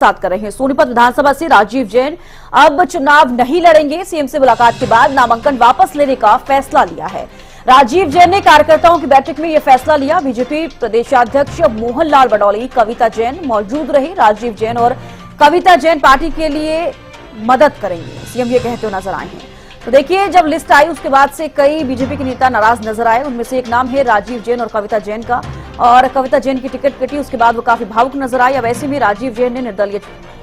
साथ कर रहे हैं। सोनीपत विधानसभा से राजीव जैन अब चुनाव नहीं लड़ेंगे। सीएम से मुलाकात के बाद नामांकन वापस लेने का फैसला लिया है। राजीव जैन ने कार्यकर्ताओं की बैठक में यह फैसला लिया। बीजेपी प्रदेशाध्यक्ष मोहनलाल बडौली, कविता जैन मौजूद रहे। राजीव जैन और कविता जैन पार्टी के लिए मदद करेंगे, सीएम ये कहते हुए नजर आए हैं। तो देखिए, जब लिस्ट आई उसके बाद से कई बीजेपी के नेता नाराज नजर आए। उनमें से एक नाम है राजीव जैन और कविता जैन का, और कविता जैन की टिकट कटी, उसके बाद वो काफी भावुक नजर आई। अब ऐसे में राजीव जैन ने निर्दलीय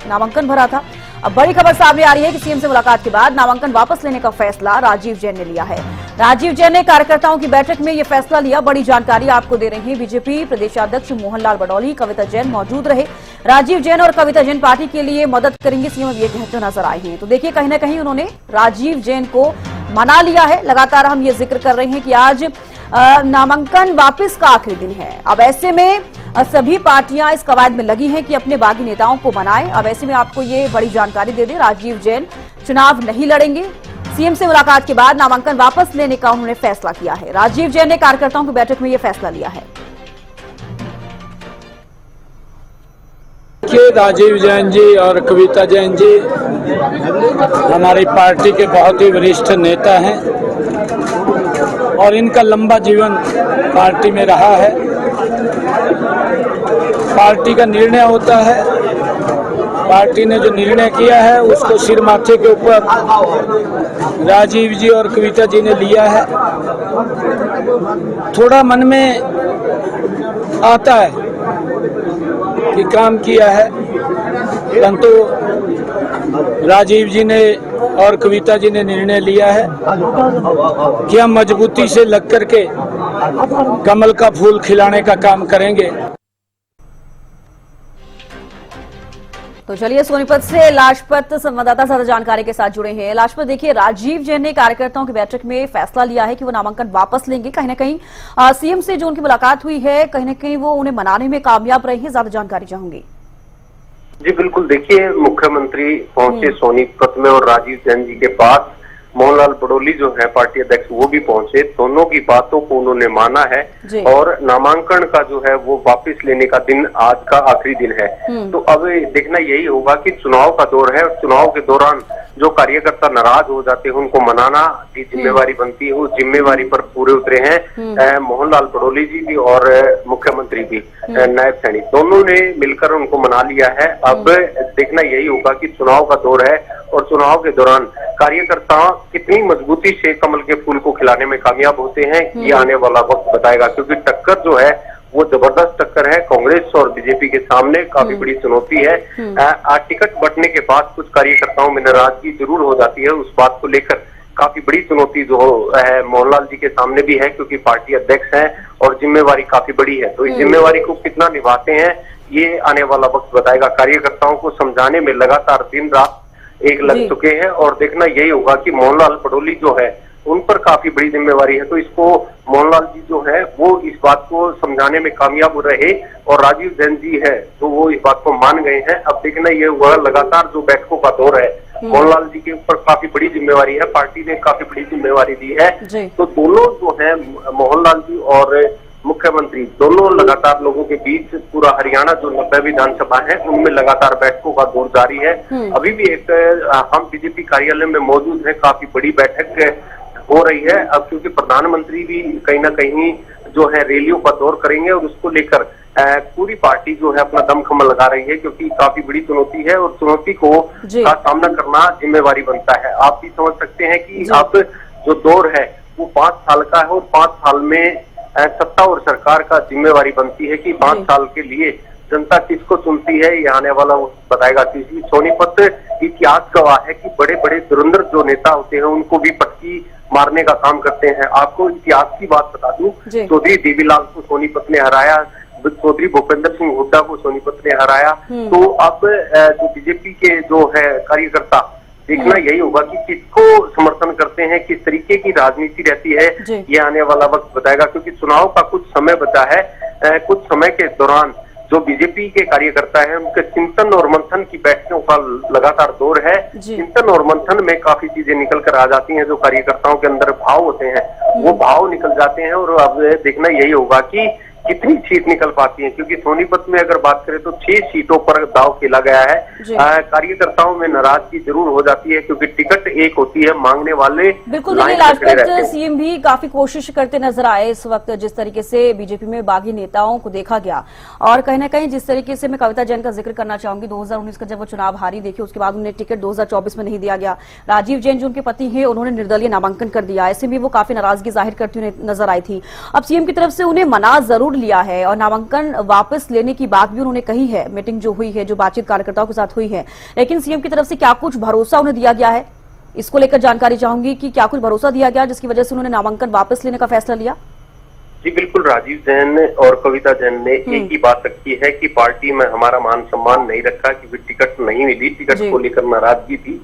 नामांकन भरा था। अब बड़ी खबर सामने आ रही है कि सीएम से मुलाकात के बाद नामांकन वापस लेने का फैसला राजीव जैन ने लिया है। राजीव जैन ने कार्यकर्ताओं की बैठक में यह फैसला लिया। बड़ी जानकारी आपको दे रहे हैं। बीजेपी प्रदेशाध्यक्ष मोहनलाल बडौली, कविता जैन मौजूद रहे। राजीव जैन और कविता जैन पार्टी के लिए मदद करेंगे, सीएम ये कहते हुए नजर आए हैं। तो देखिए, कहीं ना कहीं उन्होंने राजीव जैन को मना लिया है। लगातार हम ये जिक्र कर रहे हैं कि आज नामांकन वापस का आखिरी दिन है। अब ऐसे में सभी पार्टियां इस कवायद में लगी हैं कि अपने बागी नेताओं को मनाएं। अब ऐसे में आपको ये बड़ी जानकारी दे दें, राजीव जैन चुनाव नहीं लड़ेंगे। सीएम से मुलाकात के बाद नामांकन वापस लेने का उन्होंने फैसला किया है। राजीव जैन ने कार्यकर्ताओं की बैठक में यह फैसला लिया है। राजीव जैन जी और कविता जैन जी हमारी पार्टी के बहुत ही वरिष्ठ नेता हैं और इनका लंबा जीवन पार्टी में रहा है। पार्टी का निर्णय होता है, पार्टी ने जो निर्णय किया है उसको सिर माथे के ऊपर राजीव जी और कविता जी ने लिया है। थोड़ा मन में आता है कि काम किया है, परंतु राजीव जी ने और कविता जी ने निर्णय लिया है कि हम मजबूती से लग करके कमल का फूल खिलाने का काम करेंगे। तो चलिए, सोनीपत से लाजपत संवाददाता ज्यादा जानकारी के साथ जुड़े हैं। लाजपत, देखिए, राजीव जैन ने कार्यकर्ताओं की बैठक में फैसला लिया है कि वो नामांकन वापस लेंगे। कहीं ना कहीं सीएम से जो उनकी मुलाकात हुई है, कहीं ना कहीं वो उन्हें मनाने में कामयाब रहे हैं। ज्यादा जानकारी चाहूंगी। जी बिल्कुल, देखिए, मुख्यमंत्री पहुंचे सोनीपत में और राजीव जैन जी के पास मोहनलाल बडौली जो है पार्टी अध्यक्ष वो भी पहुंचे। दोनों की बातों को उन्होंने माना है और नामांकन का जो है वो वापस लेने का दिन आज का आखिरी दिन है। तो अब देखना यही होगा कि चुनाव का दौर है और चुनाव के दौरान जो कार्यकर्ता नाराज हो जाते हैं उनको मनाना की जिम्मेवारी बनती है। उस जिम्मेवारी पर पूरे उतरे हैं मोहनलाल बडौली जी भी और मुख्यमंत्री भी, नायब सैनी, दोनों ने मिलकर उनको मना लिया है। अब देखना यही होगा कि चुनाव का दौर है और चुनाव के दौरान कार्यकर्ता कितनी मजबूती से कमल के फूल को खिलाने में कामयाब होते हैं, ये आने वाला वक्त बताएगा। क्योंकि टक्कर जो है वो जबरदस्त टक्कर है। कांग्रेस और बीजेपी के सामने काफी बड़ी चुनौती है। टिकट बंटने के बाद कुछ कार्यकर्ताओं में नाराजगी जरूर हो जाती है। उस बात को लेकर काफी बड़ी चुनौती जो है मोहनलाल जी के सामने भी है, क्योंकि पार्टी अध्यक्ष हैं और जिम्मेवारी काफी बड़ी है। तो इस जिम्मेवारी को कितना निभाते हैं ये आने वाला वक्त बताएगा। कार्यकर्ताओं को समझाने में लगातार दिन रात एक लग चुके हैं और देखना यही होगा कि मोहनलाल बडौली जो है उन पर काफी बड़ी जिम्मेवारी है। तो इसको मोहनलाल जी जो है वो इस बात को समझाने में कामयाब रहे और राजीव जैन जी है तो वो इस बात को मान गए हैं। अब देखना ये हुआ, लगातार जो बैठकों का दौर है मोहनलाल जी के ऊपर काफी बड़ी जिम्मेवारी है, पार्टी ने काफी बड़ी जिम्मेवारी दी है। तो दोनों जो है मोहनलाल जी और मुख्यमंत्री दोनों लगातार लोगों के बीच, पूरा हरियाणा जो 90 विधानसभा है उनमें लगातार बैठकों का दौर जारी है। अभी भी एक हम बीजेपी कार्यालय में मौजूद है, काफी बड़ी बैठक हो रही है। अब क्योंकि प्रधानमंत्री भी कहीं ना कहीं जो है रैलियों का दौर करेंगे और उसको लेकर पूरी पार्टी जो है अपना दमखम लगा रही है, क्योंकि काफी बड़ी चुनौती है और चुनौती को का सामना करना जिम्मेवारी बनता है। आप भी समझ सकते हैं कि अब जो दौर है वो 5 साल का है और 5 साल में सत्ता और सरकार का जिम्मेवारी बनती है कि 5 साल के लिए जनता किसको चुनती है, ये आने वाला बताएगा। क्योंकि सोनीपत इतिहास गवाह है कि बड़े बड़े धुरंधर जो नेता होते हैं उनको भी पटकी मारने का काम करते हैं। आपको इतिहास की बात बता दूं, चौधरी देवीलाल को सोनीपत ने हराया, चौधरी भूपेंद्र सिंह हुड्डा को सोनीपत ने हराया। तो अब जो बीजेपी के जो है कार्यकर्ता, देखना यही होगा कि किसको समर्थन करते हैं, किस तरीके की राजनीति रहती है, ये आने वाला वक्त बताएगा। क्योंकि चुनाव का कुछ समय बचा है। कुछ समय के दौरान जो बीजेपी के कार्यकर्ता हैं उनके चिंतन और मंथन की बैठकों का लगातार दौर है। चिंतन और मंथन में काफी चीजें निकल कर आ जाती हैं। जो कार्यकर्ताओं के अंदर भाव होते हैं वो भाव निकल जाते हैं और अब देखना यही होगा कि कितनी सीट निकल पाती है, क्योंकि सोनीपत में अगर बात करें तो 6 सीटों पर दाव खेला गया है। कार्यकर्ताओं में नाराजगी जरूर हो जाती है, क्योंकि टिकट एक होती है, मांगने वाले बिल्कुल। देखिए लाजपत सीएम भी काफी कोशिश करते नजर आए इस वक्त, जिस तरीके से बीजेपी में बागी नेताओं को देखा गया, और कहीं ना कहीं जिस तरीके से मैं कविता जैन का जिक्र करना चाहूंगी, 2019 का जब वो चुनाव हारी, देखिए उसके बाद उन्हें टिकट 2024 में नहीं दिया गया। राजीव जैन जो उनके पति हैं, उन्होंने निर्दलीय नामांकन कर दिया, ऐसे में वो काफी नाराजगी जाहिर करती हुई नजर आई थी। अब सीएम की तरफ से उन्हें मना जरूर लिया है और नामांकन वापस लेने की बात भी उन्होंने कही है। मीटिंग जो हुई है, जो बातचीत कार्यकर्ताओं के साथ हुई है, लेकिन सीएम की तरफ से क्या कुछ भरोसा उन्हें दिया गया है, इसको लेकर जानकारी चाहूंगी कि क्या कुछ भरोसा दिया गया जिसकी वजह से उन्होंने नामांकन वापस लेने का फैसला लिया। जी बिल्कुल, राजीव जैन और कविता जैन ने एक ही बात रखी है कि पार्टी में हमारा मान सम्मान नहीं रखा, क्योंकि टिकट नहीं मिली, टिकट को लेकर नाराजगी थी।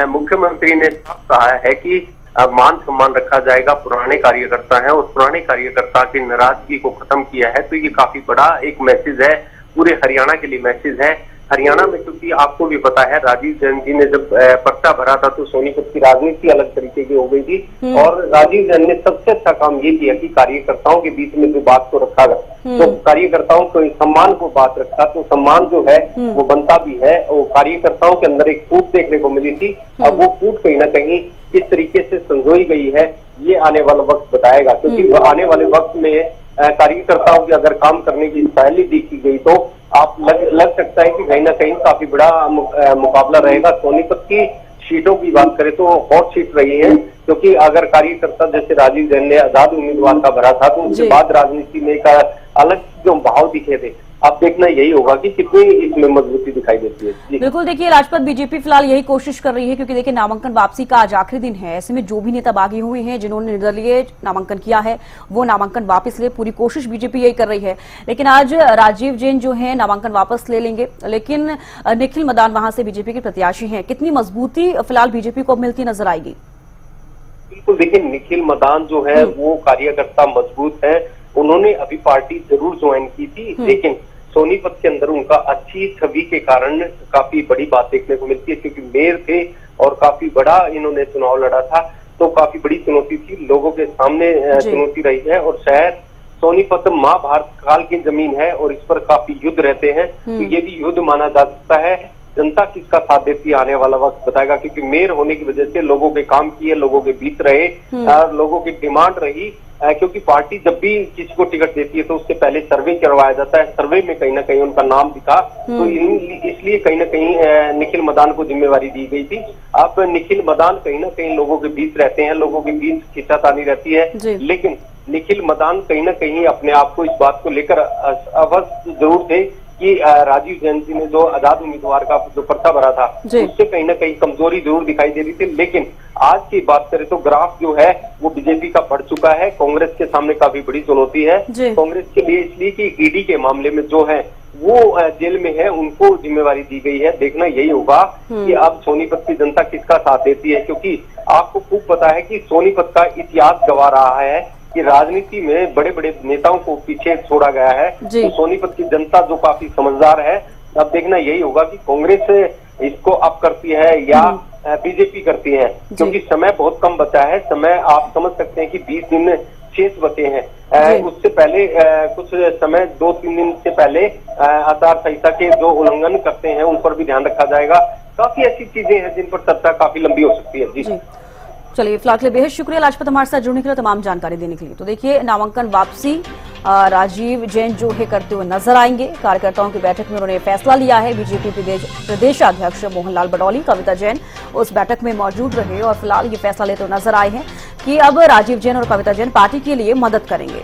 मुख्यमंत्री ने साफ कहा है कि मान सम्मान रखा जाएगा, पुराने कार्यकर्ता हैं और पुराने कार्यकर्ता की नाराजगी को खत्म किया है। तो ये काफी बड़ा एक मैसेज है, पूरे हरियाणा के लिए मैसेज है। हरियाणा में, क्योंकि आपको भी पता है, राजीव जैन जी ने जब पर्चा भरा था तो सोनीपत की राजनीति अलग तरीके की हो गई थी, और राजीव जैन ने सबसे अच्छा काम ये किया कि कार्यकर्ताओं के बीच में जो बात को रखा गया, तो कार्यकर्ताओं को सम्मान को बात रखा, तो सम्मान जो है वो बनता भी है। और कार्यकर्ताओं के अंदर एक फूट देखने को मिली थी, अब वो फूट कहीं ना कहीं किस तरीके से संजोई गई है, ये आने वाला वक्त बताएगा। क्योंकि आने वाले वक्त में कार्यकर्ताओं की अगर काम करने की पहली देखी गई तो आप लग सकता है कि कहीं ना कहीं काफी बड़ा मुकाबला रहेगा। सोनीपत की सीटों की बात करें तो हॉट सीट रही है, क्योंकि अगर कार्यकर्ता जैसे राजीव जैन ने आजाद उम्मीदवार का भरा था, तो उसके बाद राजनीति में एक अलग जो भाव दिखे थे। अब देखना यही होगा कि कितनी इसमें मजबूती दिखाई देती है। बिल्कुल, देखिए लाजपत बीजेपी फिलहाल यही कोशिश कर रही है, क्योंकि देखिए नामांकन वापसी का आज आखिरी दिन है। ऐसे में जो भी नेता बागी हुए हैं, जिन्होंने निर्दलीय नामांकन किया है, वो नामांकन वापस ले, पूरी कोशिश बीजेपी यही कर रही है। लेकिन आज राजीव जैन जो है नामांकन वापस ले लेंगे, लेकिन निखिल मदान वहां से बीजेपी के प्रत्याशी हैं। कितनी मजबूती फिलहाल बीजेपी को मिलती नजर आएगी? बिल्कुल, देखिए निखिल मदान जो है वो कार्यकर्ता मजबूत है, उन्होंने अभी पार्टी जरूर ज्वाइन की थी, लेकिन सोनीपत के अंदर उनका अच्छी छवि के कारण काफी बड़ी बात देखने को मिलती है, क्योंकि मेयर थे और काफी बड़ा इन्होंने चुनाव लड़ा था, तो काफी बड़ी चुनौती थी, लोगों के सामने चुनौती रही है। और शहर सोनीपत महाभारत काल की जमीन है और इस पर काफी युद्ध रहते हैं, तो ये भी युद्ध माना जा सकता है। जनता किसका साथ देती है आने वाला वक्त बताएगा, क्योंकि मेयर होने की वजह से लोगों के काम किए, लोगों के बीच रहे, लोगों की डिमांड रही, क्योंकि पार्टी जब भी किसी को टिकट देती है तो उससे पहले सर्वे करवाया जाता है, सर्वे में कहीं ना कहीं उनका नाम दिखा, तो इसलिए कहीं ना कहीं निखिल मदान को जिम्मेवारी दी गई थी। अब निखिल मदान कहीं ना कहीं लोगों के बीच रहते हैं, लोगों के बीच खींचातानी रहती है, लेकिन निखिल मदान कहीं ना कहीं अपने आप को इस बात को लेकर अवश्य जरूर थे कि राजीव जैन जी ने जो आजाद उम्मीदवार का जो पर्चा भरा था, उससे कहीं ना कहीं कमजोरी जरूर दिखाई दे रही थी। लेकिन आज की बात करें तो ग्राफ जो है वो बीजेपी का बढ़ चुका है, कांग्रेस के सामने काफी बड़ी चुनौती है कांग्रेस के लिए, इसलिए कि ईडी के मामले में जो है वो जेल में है, उनको जिम्मेवारी दी गई है। देखना यही होगा कि अब सोनीपत की जनता किसका साथ देती है, क्योंकि आपको खूब पता है कि सोनीपत का इतिहास गवा रहा है कि राजनीति में बड़े बड़े नेताओं को पीछे छोड़ा गया है, तो सोनीपत की जनता जो काफी समझदार है। अब देखना यही होगा कि कांग्रेस इसको अप करती है या बीजेपी करती है, क्योंकि समय बहुत कम बचा है। समय आप समझ सकते हैं कि 20 दिन शेष बचे हैं। उससे पहले कुछ समय 2-3 दिन से पहले आचार संहिता के जो उल्लंघन करते हैं उन पर भी ध्यान रखा जाएगा। काफी ऐसी चीजें हैं जिन पर चर्चा काफी लंबी हो सकती है। जी चलिए, फिलहाल के लिए बेहद शुक्रिया लाजपत हमारे साथ जुड़ने के लिए, तमाम जानकारी देने के लिए। तो देखिए नामांकन वापसी राजीव जैन जो है करते हुए नजर आएंगे। कार्यकर्ताओं की बैठक में उन्होंने फैसला लिया है। बीजेपी प्रदेशाध्यक्ष मोहनलाल बडौली, कविता जैन उस बैठक में मौजूद रहे और फिलहाल ये फैसला लेते हुए नजर आए हैं कि अब राजीव जैन और कविता जैन पार्टी के लिए मदद करेंगे।